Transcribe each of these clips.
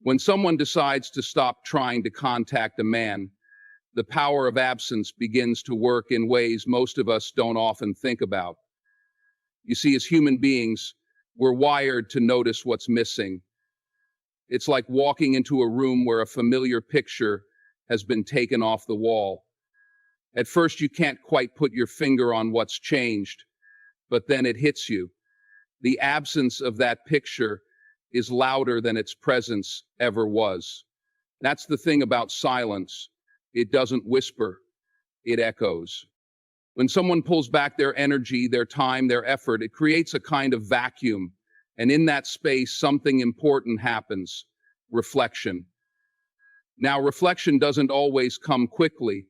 When someone decides to stop trying to contact a man, the power of absence begins to work in ways most of us don't often think about. You see, as human beings, we're wired to notice what's missing. It's like walking into a room where a familiar picture has been taken off the wall. At first, you can't quite put your finger on what's changed, but then it hits you. The absence of that picture is louder than its presence ever was. That's the thing about silence. It doesn't whisper, it echoes. When someone pulls back their energy, their time, their effort, it creates a kind of vacuum. And in that space, something important happens: reflection. Now, reflection doesn't always come quickly.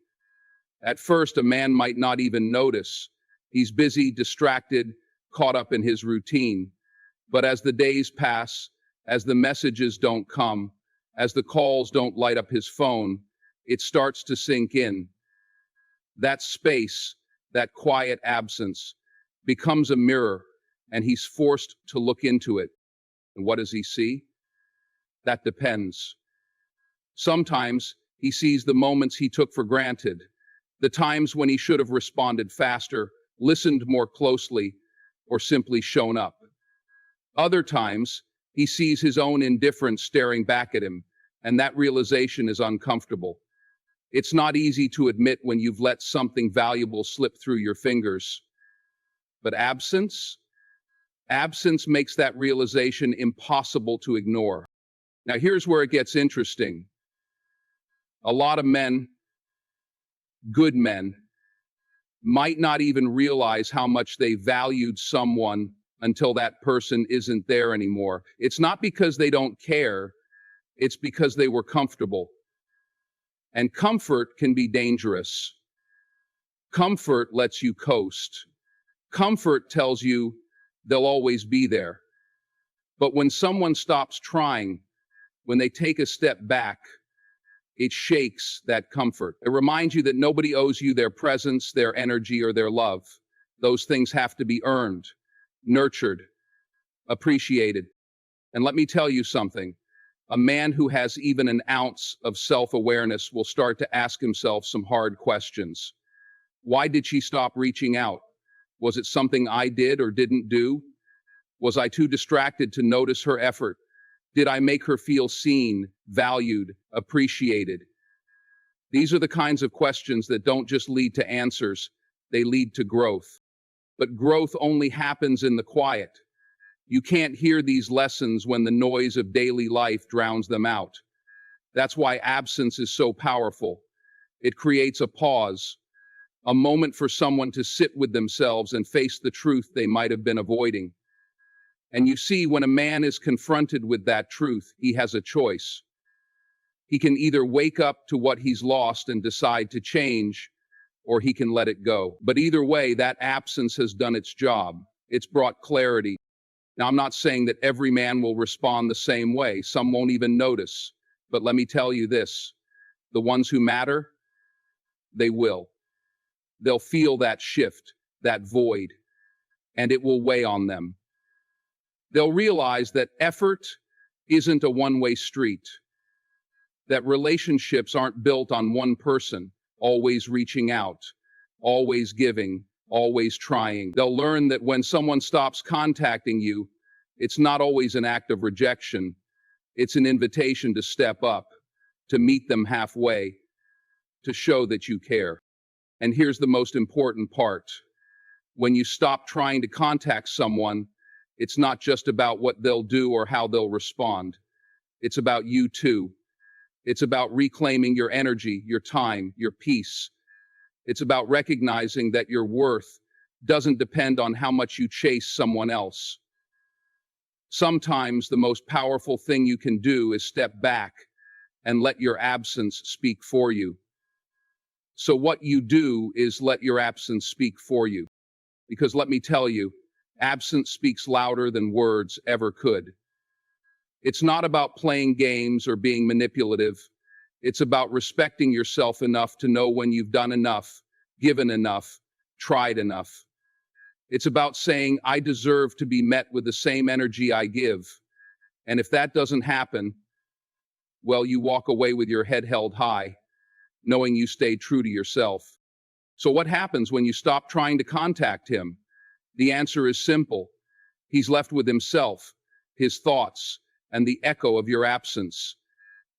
At first, a man might not even notice. He's busy, distracted, caught up in his routine. But as the days pass, as the messages don't come, as the calls don't light up his phone, it starts to sink in. That space, that quiet absence, becomes a mirror, and he's forced to look into it. And what does he see? That depends. Sometimes he sees the moments he took for granted, the times when he should have responded faster, listened more closely, or simply shown up. Other times, he sees his own indifference staring back at him, and that realization is uncomfortable. It's not easy to admit when you've let something valuable slip through your fingers. But absence makes that realization impossible to ignore. Now, here's where it gets interesting. A lot of men, good men, might not even realize how much they valued someone until that person isn't there anymore. It's not because they don't care, it's because they were comfortable. And comfort can be dangerous. Comfort lets you coast. Comfort tells you they'll always be there. But when someone stops trying, when they take a step back, it shakes that comfort. It reminds you that nobody owes you their presence, their energy, or their love. Those things have to be earned, nurtured, appreciated. And let me tell you something. A man who has even an ounce of self-awareness will start to ask himself some hard questions. Why did she stop reaching out? Was it something I did or didn't do? Was I too distracted to notice her effort? Did I make her feel seen, valued, appreciated? These are the kinds of questions that don't just lead to answers, they lead to growth. But growth only happens in the quiet. You can't hear these lessons when the noise of daily life drowns them out. That's why absence is so powerful. It creates a pause, a moment for someone to sit with themselves and face the truth they might have been avoiding. And you see, when a man is confronted with that truth, he has a choice. He can either wake up to what he's lost and decide to change, or he can let it go. But either way, that absence has done its job. It's brought clarity. Now, I'm not saying that every man will respond the same way. Some won't even notice. But let me tell you this, the ones who matter, they will. They'll feel that shift, that void, and it will weigh on them. They'll realize that effort isn't a one-way street, that relationships aren't built on one person, always reaching out, always giving, always trying. They'll learn that when someone stops contacting you, it's not always an act of rejection. It's an invitation to step up, to meet them halfway, to show that you care. And here's the most important part. When you stop trying to contact someone, it's not just about what they'll do or how they'll respond. It's about you too. It's about reclaiming your energy, your time, your peace. It's about recognizing that your worth doesn't depend on how much you chase someone else. Sometimes the most powerful thing you can do is step back and let your absence speak for you. So what you do is let your absence speak for you. Because let me tell you, absence speaks louder than words ever could. It's not about playing games or being manipulative. It's about respecting yourself enough to know when you've done enough, given enough, tried enough. It's about saying, I deserve to be met with the same energy I give. And if that doesn't happen, well, you walk away with your head held high, knowing you stayed true to yourself. So what happens when you stop trying to contact him? The answer is simple. He's left with himself, his thoughts, and the echo of your absence.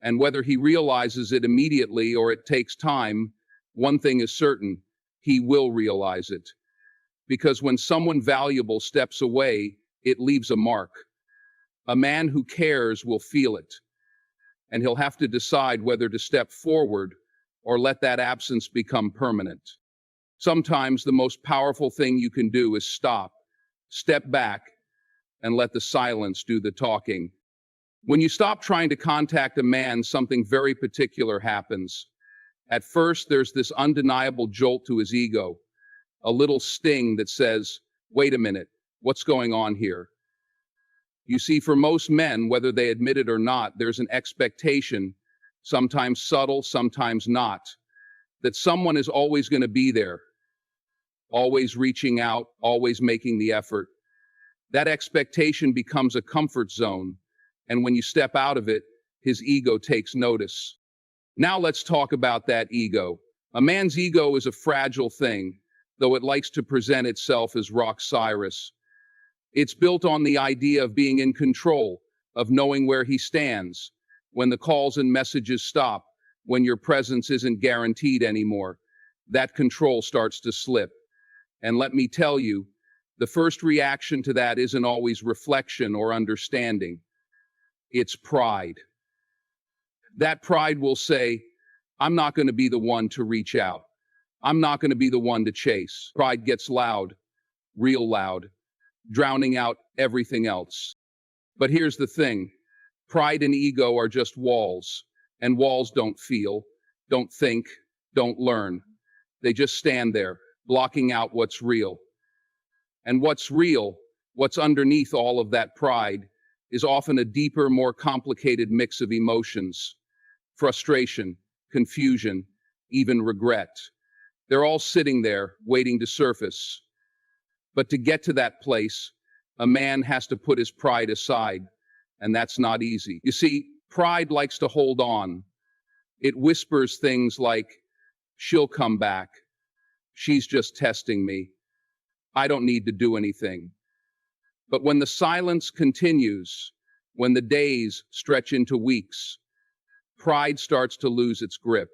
And whether he realizes it immediately or it takes time, one thing is certain, he will realize it. Because when someone valuable steps away, it leaves a mark. A man who cares will feel it, and he'll have to decide whether to step forward or let that absence become permanent. Sometimes the most powerful thing you can do is step back, and let the silence do the talking. When you stop trying to contact a man, something very particular happens. At first, there's this undeniable jolt to his ego, a little sting that says, wait a minute, what's going on here? You see, for most men, whether they admit it or not, there's an expectation, sometimes subtle, sometimes not, that someone is always going to be there, always reaching out, always making the effort. That expectation becomes a comfort zone, and when you step out of it, his ego takes notice. Now let's talk about that ego. A man's ego is a fragile thing, though it likes to present itself as rock Cyrus. It's built on the idea of being in control, of knowing where he stands, when the calls and messages stop, when your presence isn't guaranteed anymore. That control starts to slip. And let me tell you, the first reaction to that isn't always reflection or understanding. It's pride. That pride will say, I'm not going to be the one to reach out. I'm not going to be the one to chase. Pride gets loud, real loud, drowning out everything else. But here's the thing. Pride and ego are just walls, and walls don't feel, don't think, don't learn. They just stand there, blocking out what's real. And what's real, what's underneath all of that pride, is often a deeper, more complicated mix of emotions. Frustration, confusion, even regret. They're all sitting there, waiting to surface. But to get to that place, a man has to put his pride aside, and that's not easy. You see, pride likes to hold on. It whispers things like, she'll come back. She's just testing me. I don't need to do anything. But when the silence continues, when the days stretch into weeks, pride starts to lose its grip.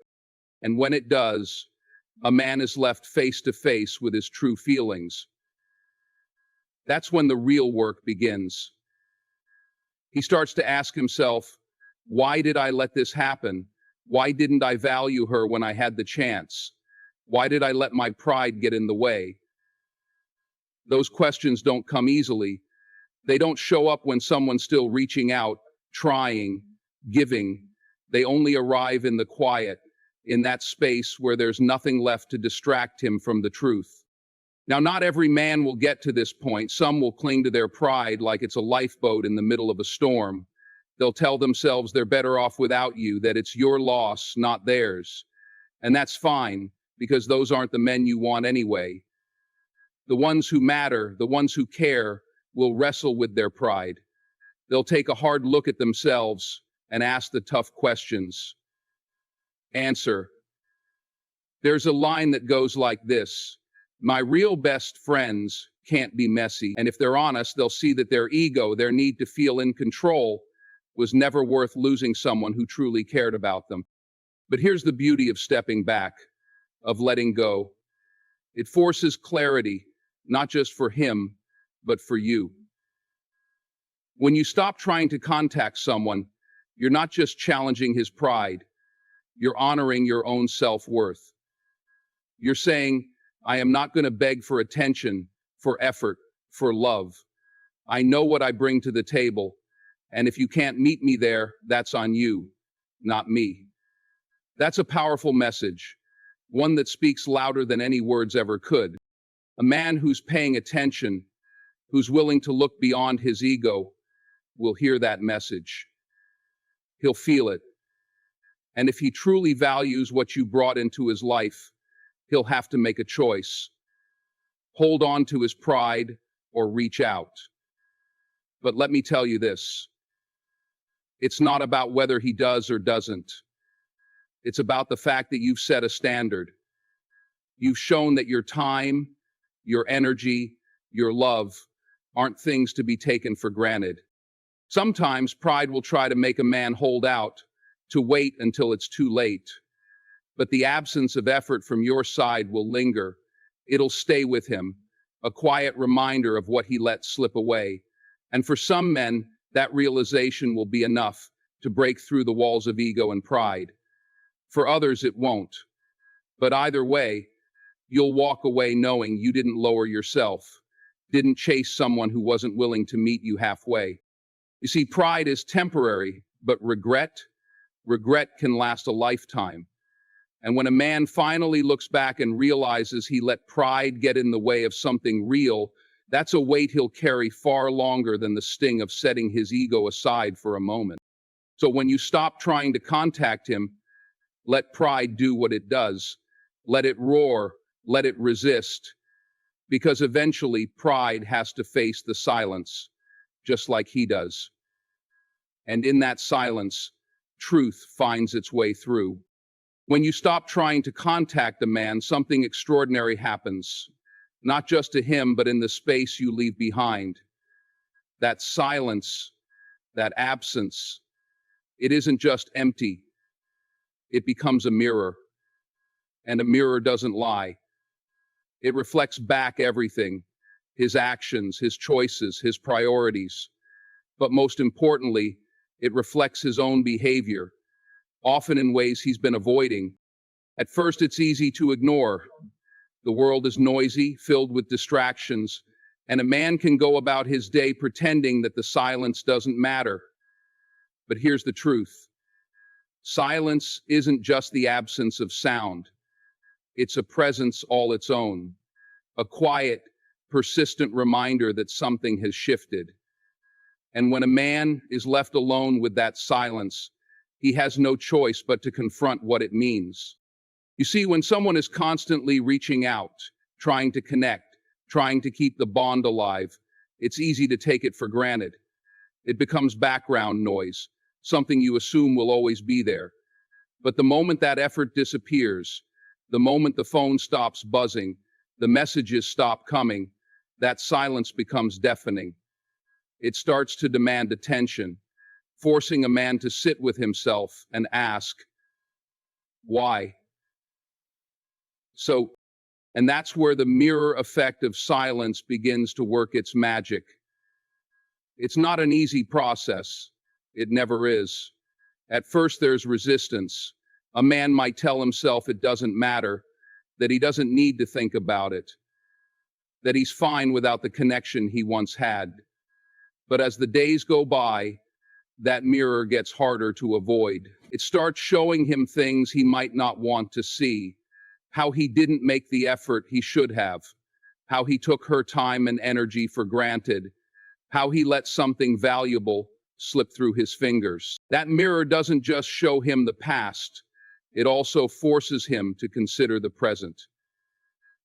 And when it does, a man is left face to face with his true feelings. That's when the real work begins. He starts to ask himself, why did I let this happen? Why didn't I value her when I had the chance? Why did I let my pride get in the way? Those questions don't come easily. They don't show up when someone's still reaching out, trying, giving. They only arrive in the quiet, in that space where there's nothing left to distract him from the truth. Now, not every man will get to this point. Some will cling to their pride like it's a lifeboat in the middle of a storm. They'll tell themselves they're better off without you, that it's your loss, not theirs. And that's fine, because those aren't the men you want anyway. The ones who matter, the ones who care, will wrestle with their pride. They'll take a hard look at themselves and ask the tough questions. Answer. There's a line that goes like this: my real best friends can't be messy, and if they're honest, they'll see that their ego, their need to feel in control, was never worth losing someone who truly cared about them. But here's the beauty of stepping back, of letting go. It forces clarity, not just for him, but for you. When you stop trying to contact someone, you're not just challenging his pride, you're honoring your own self-worth. You're saying, I am not going to beg for attention, for effort, for love. I know what I bring to the table, and if you can't meet me there, that's on you, not me. That's a powerful message, one that speaks louder than any words ever could. A man who's paying attention, who's willing to look beyond his ego, will hear that message. He'll feel it. And if he truly values what you brought into his life, he'll have to make a choice. Hold on to his pride or reach out. But let me tell you this. It's not about whether he does or doesn't. It's about the fact that you've set a standard. You've shown that your time, your energy, your love aren't things to be taken for granted. Sometimes pride will try to make a man hold out, to wait until it's too late. But the absence of effort from your side will linger. It'll stay with him, a quiet reminder of what he let slip away. And for some men, that realization will be enough to break through the walls of ego and pride. For others, it won't. But either way, you'll walk away knowing you didn't lower yourself, didn't chase someone who wasn't willing to meet you halfway. You see, pride is temporary, but regret can last a lifetime. And when a man finally looks back and realizes he let pride get in the way of something real, that's a weight he'll carry far longer than the sting of setting his ego aside for a moment. So when you stop trying to contact him, let pride do what it does. Let it roar, let it resist, because eventually pride has to face the silence, just like he does. And in that silence, truth finds its way through. When you stop trying to contact a man, something extraordinary happens, not just to him, but in the space you leave behind. That silence, that absence, it isn't just empty. It becomes a mirror. And a mirror doesn't lie. It reflects back everything, his actions, his choices, his priorities. But most importantly, it reflects his own behavior, often in ways he's been avoiding. At first, it's easy to ignore. The world is noisy, filled with distractions, and a man can go about his day pretending that the silence doesn't matter. But here's the truth. Silence isn't just the absence of sound. It's a presence all its own, a quiet, persistent reminder that something has shifted. And when a man is left alone with that silence, he has no choice but to confront what it means. You see, when someone is constantly reaching out, trying to connect, trying to keep the bond alive, it's easy to take it for granted. It becomes background noise, something you assume will always be there. But the moment that effort disappears, the moment the phone stops buzzing, the messages stop coming, that silence becomes deafening. It starts to demand attention, forcing a man to sit with himself and ask, why? And that's where the mirror effect of silence begins to work its magic. It's not an easy process. It never is. At first, there's resistance. A man might tell himself it doesn't matter, that he doesn't need to think about it, that he's fine without the connection he once had. But as the days go by, that mirror gets harder to avoid. It starts showing him things he might not want to see, how he didn't make the effort he should have, how he took her time and energy for granted, how he let something valuable slip through his fingers. That mirror doesn't just show him the past, it also forces him to consider the present.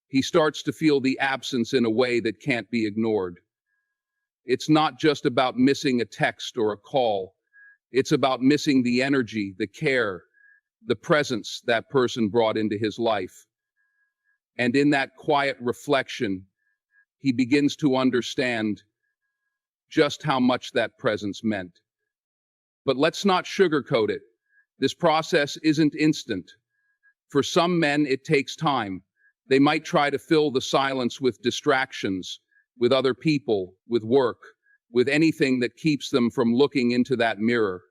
He starts to feel the absence in a way that can't be ignored. It's not just about missing a text or a call. It's about missing the energy, the care, the presence that person brought into his life. And in that quiet reflection, he begins to understand just how much that presence meant. But let's not sugarcoat it. This process isn't instant. For some men, it takes time. They might try to fill the silence with distractions, with other people, with work, with anything that keeps them from looking into that mirror.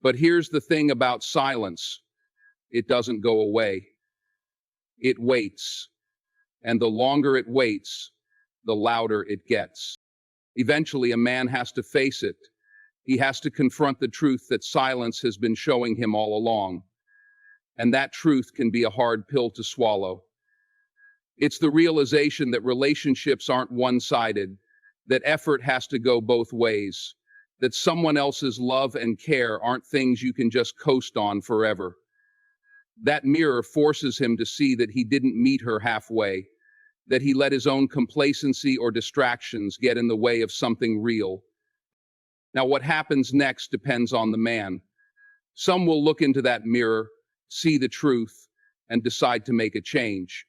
But here's the thing about silence. It doesn't go away. It waits. And the longer it waits, the louder it gets. Eventually, a man has to face it. He has to confront the truth that silence has been showing him all along. And that truth can be a hard pill to swallow. It's the realization that relationships aren't one-sided, that effort has to go both ways, that someone else's love and care aren't things you can just coast on forever. That mirror forces him to see that he didn't meet her halfway, that he let his own complacency or distractions get in the way of something real. Now, what happens next depends on the man. Some will look into that mirror, see the truth, and decide to make a change.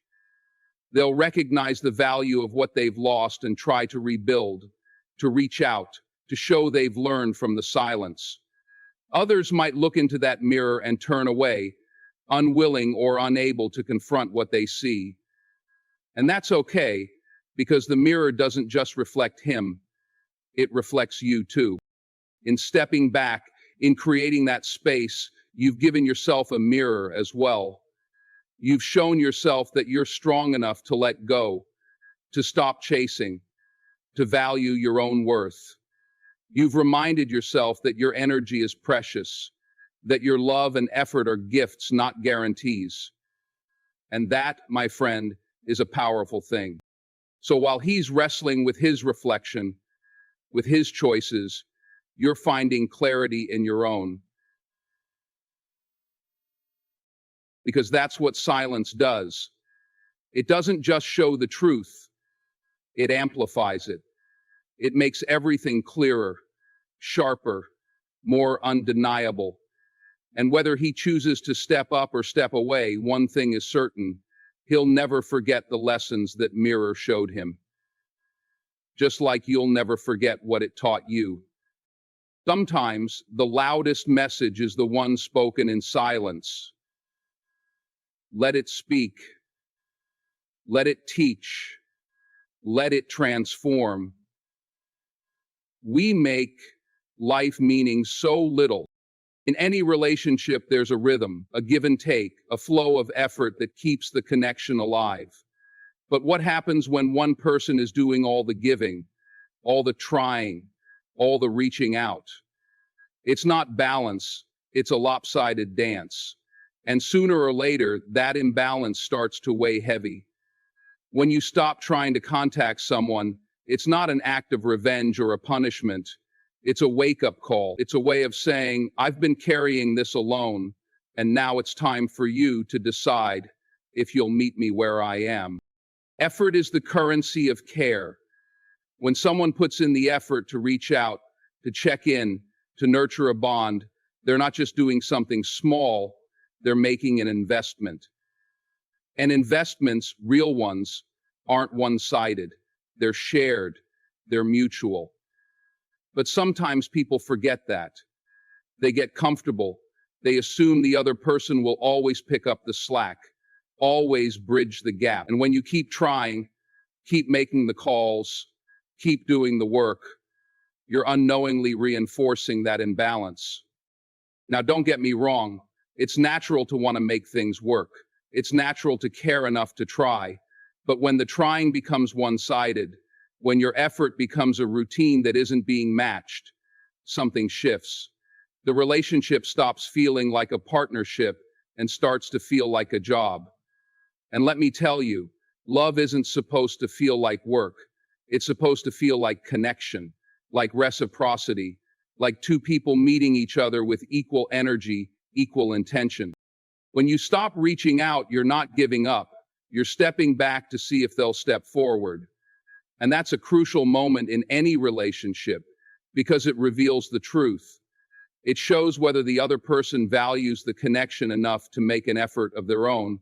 They'll recognize the value of what they've lost and try to rebuild, to reach out, to show they've learned from the silence. Others might look into that mirror and turn away, unwilling or unable to confront what they see. And that's okay, because the mirror doesn't just reflect him, it reflects you too. In stepping back, in creating that space, you've given yourself a mirror as well. You've shown yourself that you're strong enough to let go, to stop chasing, to value your own worth. You've reminded yourself that your energy is precious, that your love and effort are gifts, not guarantees. And that, my friend, is a powerful thing. So while he's wrestling with his reflection, with his choices, you're finding clarity in your own. Because that's what silence does. It doesn't just show the truth, it amplifies it. It makes everything clearer, sharper, more undeniable. And whether he chooses to step up or step away, one thing is certain: he'll never forget the lessons that mirror showed him. Just like you'll never forget what it taught you. Sometimes the loudest message is the one spoken in silence. Let it speak. Let it teach. Let it transform. We make life meaning so little. In any relationship, there's a rhythm, a give and take, a flow of effort that keeps the connection alive. But what happens when one person is doing all the giving, all the trying, all the reaching out? It's not balance, it's a lopsided dance. And sooner or later, that imbalance starts to weigh heavy. When you stop trying to contact someone, it's not an act of revenge or a punishment. It's a wake-up call. It's a way of saying, I've been carrying this alone, and now it's time for you to decide if you'll meet me where I am. Effort is the currency of care. When someone puts in the effort to reach out, to check in, to nurture a bond, they're not just doing something small, they're making an investment. And investments, real ones, aren't one-sided. They're shared. They're mutual. But sometimes people forget that. They get comfortable. They assume the other person will always pick up the slack, always bridge the gap. And when you keep trying, keep making the calls, keep doing the work, you're unknowingly reinforcing that imbalance. Now, don't get me wrong. It's natural to want to make things work. It's natural to care enough to try. But when the trying becomes one-sided, when your effort becomes a routine that isn't being matched, something shifts. The relationship stops feeling like a partnership and starts to feel like a job. And let me tell you, love isn't supposed to feel like work. It's supposed to feel like connection, like reciprocity, like two people meeting each other with equal energy, equal intention. When you stop reaching out, you're not giving up. You're stepping back to see if they'll step forward. And that's a crucial moment in any relationship because it reveals the truth. It shows whether the other person values the connection enough to make an effort of their own.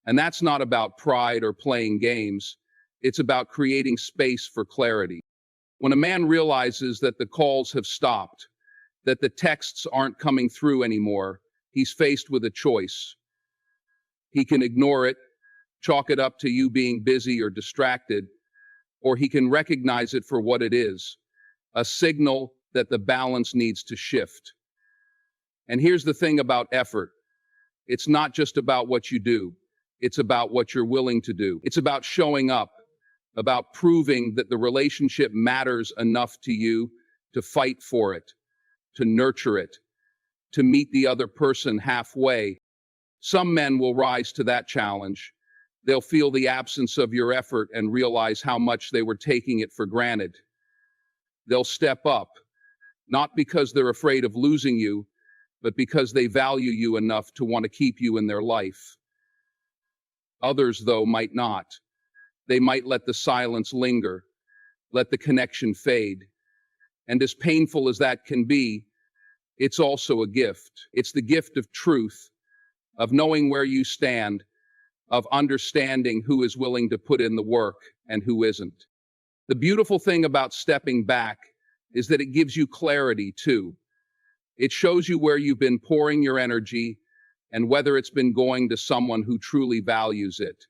And that's not about pride or playing games. It's about creating space for clarity. When a man realizes that the calls have stopped, that the texts aren't coming through anymore, he's faced with a choice. He can ignore it, chalk it up to you being busy or distracted, or he can recognize it for what it is, a signal that the balance needs to shift. And here's the thing about effort. It's not just about what you do. It's about what you're willing to do. It's about showing up, about proving that the relationship matters enough to you to fight for it, to nurture it, to meet the other person halfway. Some men will rise to that challenge. They'll feel the absence of your effort and realize how much they were taking it for granted. They'll step up, not because they're afraid of losing you, but because they value you enough to want to keep you in their life. Others, though, might not. They might let the silence linger, let the connection fade. And as painful as that can be, it's also a gift. It's the gift of truth, of knowing where you stand, of understanding who is willing to put in the work and who isn't. The beautiful thing about stepping back is that it gives you clarity too. It shows you where you've been pouring your energy and whether it's been going to someone who truly values it.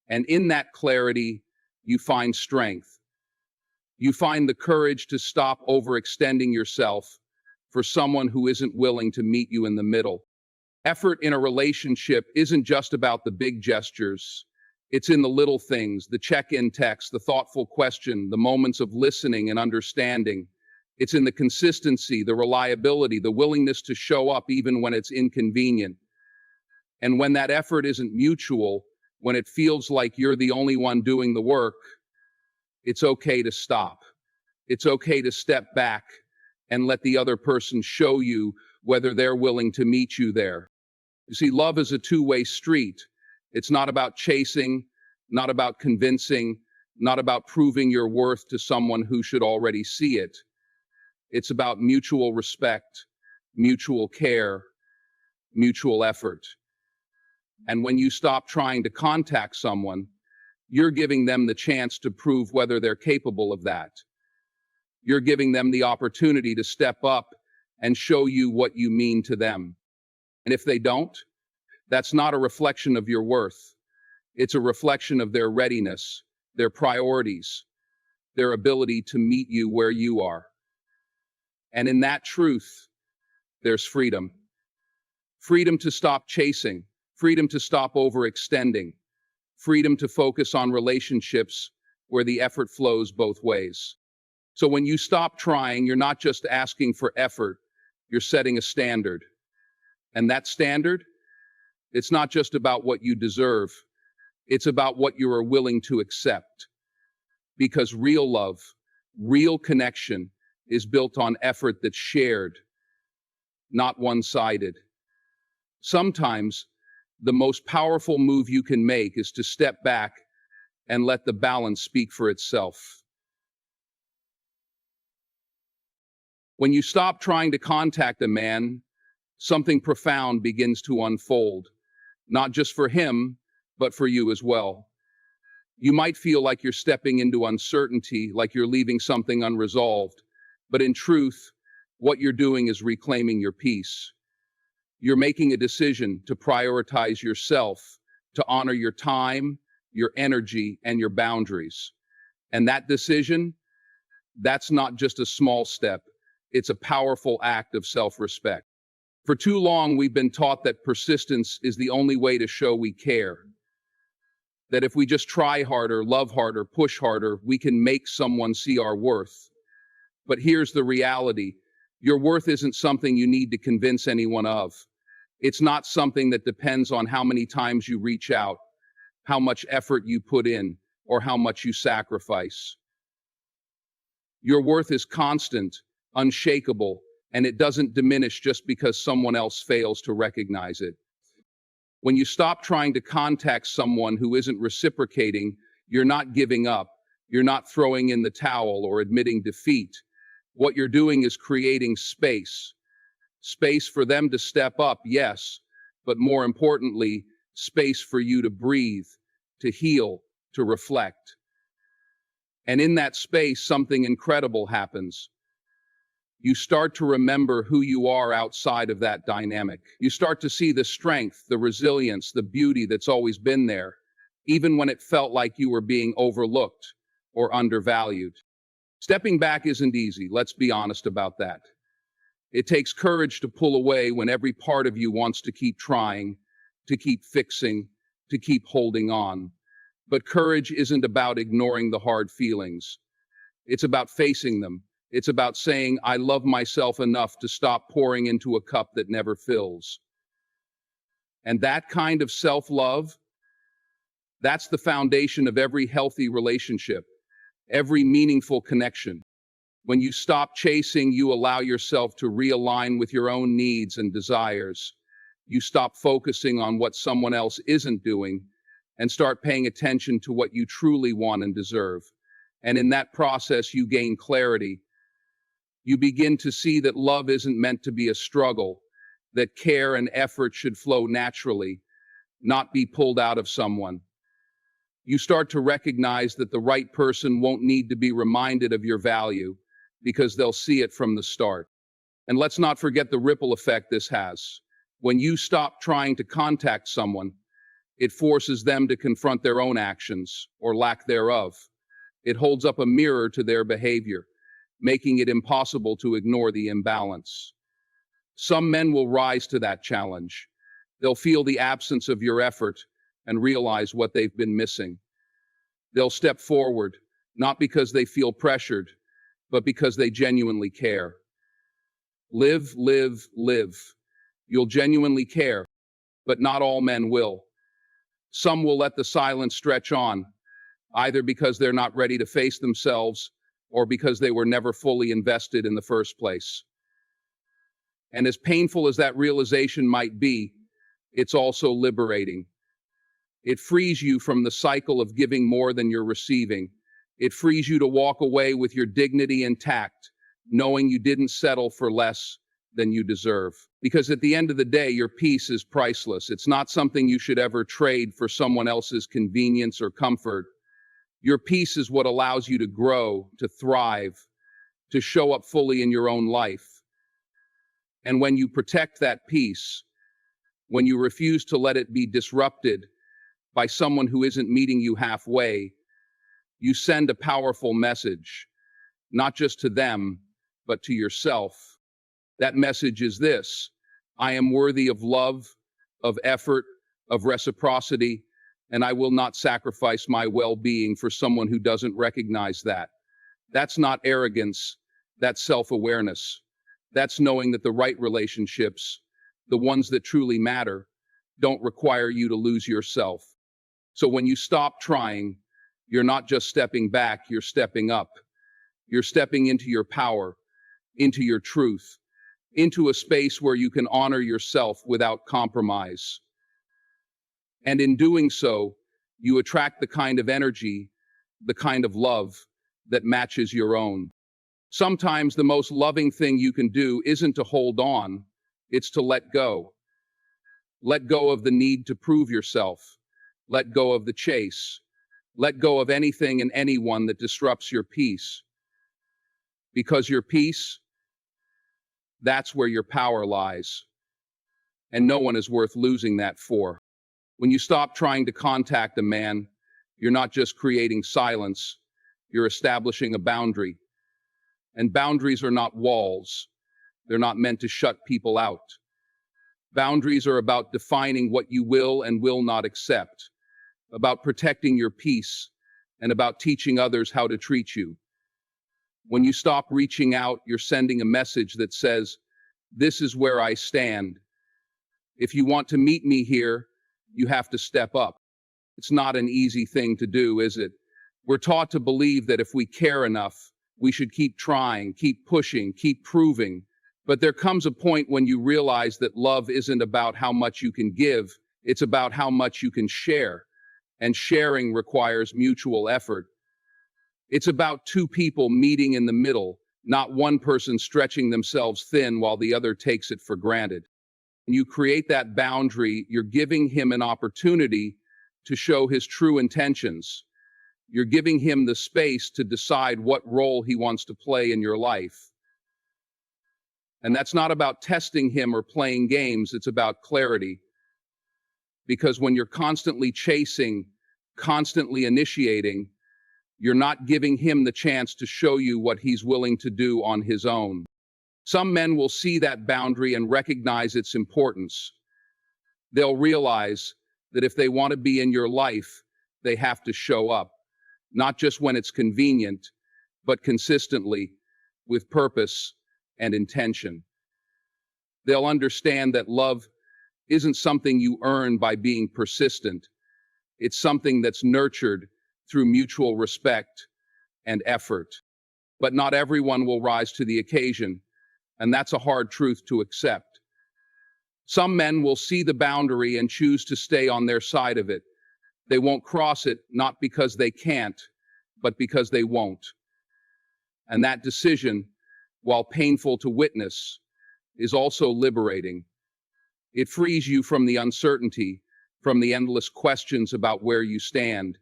And in that clarity, you find strength. You find the courage to stop overextending yourself for someone who isn't willing to meet you in the middle. Effort in a relationship isn't just about the big gestures. It's in the little things, the check-in text, the thoughtful question, the moments of listening and understanding. It's in the consistency, the reliability, the willingness to show up even when it's inconvenient. And when that effort isn't mutual, when it feels like you're the only one doing the work, it's okay to stop. It's okay to step back and let the other person show you whether they're willing to meet you there. You see, love is a two-way street. It's not about chasing, not about convincing, not about proving your worth to someone who should already see it. It's about mutual respect, mutual care, mutual effort. And when you stop trying to contact someone, you're giving them the chance to prove whether they're capable of that. You're giving them the opportunity to step up and show you what you mean to them. And if they don't, that's not a reflection of your worth. It's a reflection of their readiness, their priorities, their ability to meet you where you are. And in that truth, there's freedom. Freedom to stop chasing, freedom to stop overextending, freedom to focus on relationships where the effort flows both ways. So when you stop trying, you're not just asking for effort, you're setting a standard. And that standard, it's not just about what you deserve, it's about what you are willing to accept. Because real love, real connection is built on effort that's shared, not one-sided. Sometimes, the most powerful move you can make is to step back and let the balance speak for itself. When you stop trying to contact a man, something profound begins to unfold, not just for him, but for you as well. You might feel like you're stepping into uncertainty, like you're leaving something unresolved, but in truth, what you're doing is reclaiming your peace. You're making a decision to prioritize yourself, to honor your time, your energy, and your boundaries. And that decision, that's not just a small step, it's a powerful act of self-respect. For too long, we've been taught that persistence is the only way to show we care. That if we just try harder, love harder, push harder, we can make someone see our worth. But here's the reality. Your worth isn't something you need to convince anyone of. It's not something that depends on how many times you reach out, how much effort you put in, or how much you sacrifice. Your worth is constant, unshakable, and it doesn't diminish just because someone else fails to recognize it. When you stop trying to contact someone who isn't reciprocating, you're not giving up, you're not throwing in the towel or admitting defeat. What you're doing is creating space. Space for them to step up, yes, but more importantly, space for you to breathe, to heal, to reflect. And in that space, something incredible happens. You start to remember who you are outside of that dynamic. You start to see the strength, the resilience, the beauty that's always been there, even when it felt like you were being overlooked or undervalued. Stepping back isn't easy, let's be honest about that. It takes courage to pull away when every part of you wants to keep trying, to keep fixing, to keep holding on. But courage isn't about ignoring the hard feelings. It's about facing them. It's about saying, I love myself enough to stop pouring into a cup that never fills. And that kind of self-love, that's the foundation of every healthy relationship, every meaningful connection. When you stop chasing, you allow yourself to realign with your own needs and desires. You stop focusing on what someone else isn't doing and start paying attention to what you truly want and deserve. And in that process, you gain clarity. You begin to see that love isn't meant to be a struggle, that care and effort should flow naturally, not be pulled out of someone. You start to recognize that the right person won't need to be reminded of your value because they'll see it from the start. And let's not forget the ripple effect this has. When you stop trying to contact someone, it forces them to confront their own actions or lack thereof. It holds up a mirror to their behavior, making it impossible to ignore the imbalance. Some men will rise to that challenge. They'll feel the absence of your effort and realize what they've been missing. They'll step forward, not because they feel pressured, but because they genuinely care. Live, live, live. You'll genuinely care, but not all men will. Some will let the silence stretch on, either because they're not ready to face themselves or because they were never fully invested in the first place. And as painful as that realization might be, it's also liberating. It frees you from the cycle of giving more than you're receiving. It frees you to walk away with your dignity intact, knowing you didn't settle for less than you deserve. Because at the end of the day, your peace is priceless. It's not something you should ever trade for someone else's convenience or comfort. Your peace is what allows you to grow, to thrive, to show up fully in your own life. And when you protect that peace, when you refuse to let it be disrupted by someone who isn't meeting you halfway, you send a powerful message, not just to them, but to yourself. That message is this: I am worthy of love, of effort, of reciprocity, and I will not sacrifice my well-being for someone who doesn't recognize that. That's not arrogance, that's self-awareness. That's knowing that the right relationships, the ones that truly matter, don't require you to lose yourself. So when you stop trying, you're not just stepping back, you're stepping up. You're stepping into your power, into your truth, into a space where you can honor yourself without compromise. And in doing so, you attract the kind of energy, the kind of love that matches your own. Sometimes the most loving thing you can do isn't to hold on, it's to let go. Let go of the need to prove yourself. Let go of the chase. Let go of anything and anyone that disrupts your peace. Because your peace, that's where your power lies. And no one is worth losing that for. When you stop trying to contact a man, you're not just creating silence, you're establishing a boundary. And boundaries are not walls. They're not meant to shut people out. Boundaries are about defining what you will and will not accept, about protecting your peace, and about teaching others how to treat you. When you stop reaching out, you're sending a message that says, this is where I stand. If you want to meet me here, you have to step up. It's not an easy thing to do, is it? We're taught to believe that if we care enough, we should keep trying, keep pushing, keep proving. But there comes a point when you realize that love isn't about how much you can give, it's about how much you can share. And sharing requires mutual effort. It's about two people meeting in the middle, not one person stretching themselves thin while the other takes it for granted. When you create that boundary, you're giving him an opportunity to show his true intentions. You're giving him the space to decide what role he wants to play in your life. And that's not about testing him or playing games, it's about clarity. Because when you're constantly chasing, constantly initiating, you're not giving him the chance to show you what he's willing to do on his own. Some men will see that boundary and recognize its importance. They'll realize that if they want to be in your life, they have to show up, not just when it's convenient, but consistently, with purpose and intention. They'll understand that love isn't something you earn by being persistent. It's something that's nurtured through mutual respect and effort. But not everyone will rise to the occasion, and that's a hard truth to accept. Some men will see the boundary and choose to stay on their side of it. They won't cross it, not because they can't, but because they won't. And that decision, while painful to witness, is also liberating. It frees you from the uncertainty, from the endless questions about where you stand.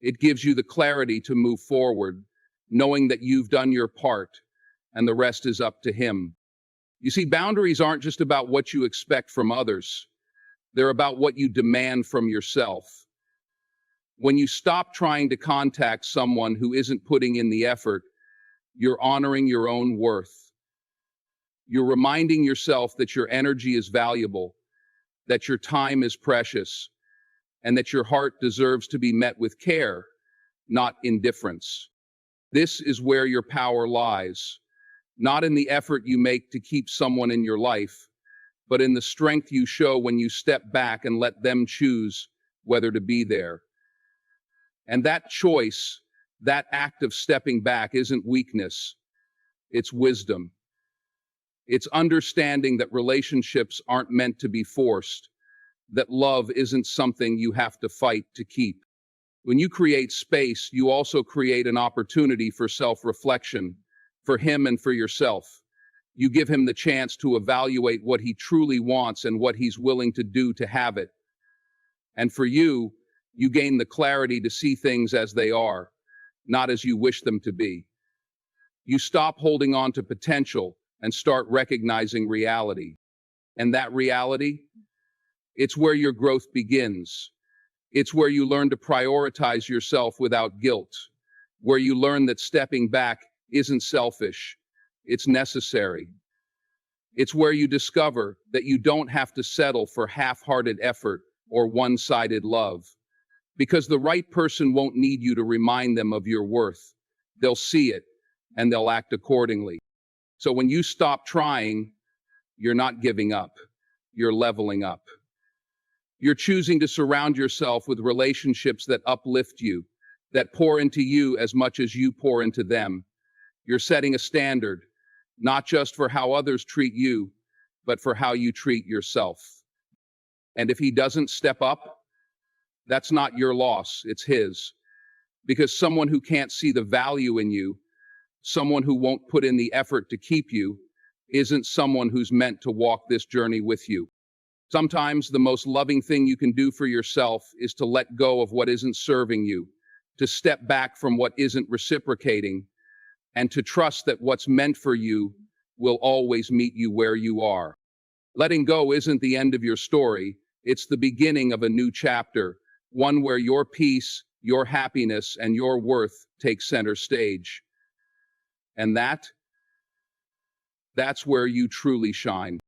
It gives you the clarity to move forward, knowing that you've done your part and the rest is up to him. You see, boundaries aren't just about what you expect from others. They're about what you demand from yourself. When you stop trying to contact someone who isn't putting in the effort, you're honoring your own worth. You're reminding yourself that your energy is valuable, that your time is precious, and that your heart deserves to be met with care, not indifference. This is where your power lies, not in the effort you make to keep someone in your life, but in the strength you show when you step back and let them choose whether to be there. And that choice, that act of stepping back, isn't weakness, it's wisdom. It's understanding that relationships aren't meant to be forced, that love isn't something you have to fight to keep. When you create space, you also create an opportunity for self-reflection, for him and for yourself. You give him the chance to evaluate what he truly wants and what he's willing to do to have it. And for you, you gain the clarity to see things as they are, not as you wish them to be. You stop holding on to potential and start recognizing reality. And that reality? It's where your growth begins. It's where you learn to prioritize yourself without guilt, where you learn that stepping back isn't selfish, it's necessary. It's where you discover that you don't have to settle for half-hearted effort or one-sided love, because the right person won't need you to remind them of your worth. They'll see it, and they'll act accordingly. So when you stop trying, you're not giving up, you're leveling up. You're choosing to surround yourself with relationships that uplift you, that pour into you as much as you pour into them. You're setting a standard, not just for how others treat you, but for how you treat yourself. And if he doesn't step up, that's not your loss, it's his. Because someone who can't see the value in you, someone who won't put in the effort to keep you, isn't someone who's meant to walk this journey with you. Sometimes the most loving thing you can do for yourself is to let go of what isn't serving you, to step back from what isn't reciprocating, and to trust that what's meant for you will always meet you where you are. Letting go isn't the end of your story, it's the beginning of a new chapter, one where your peace, your happiness, and your worth take center stage. And that's where you truly shine.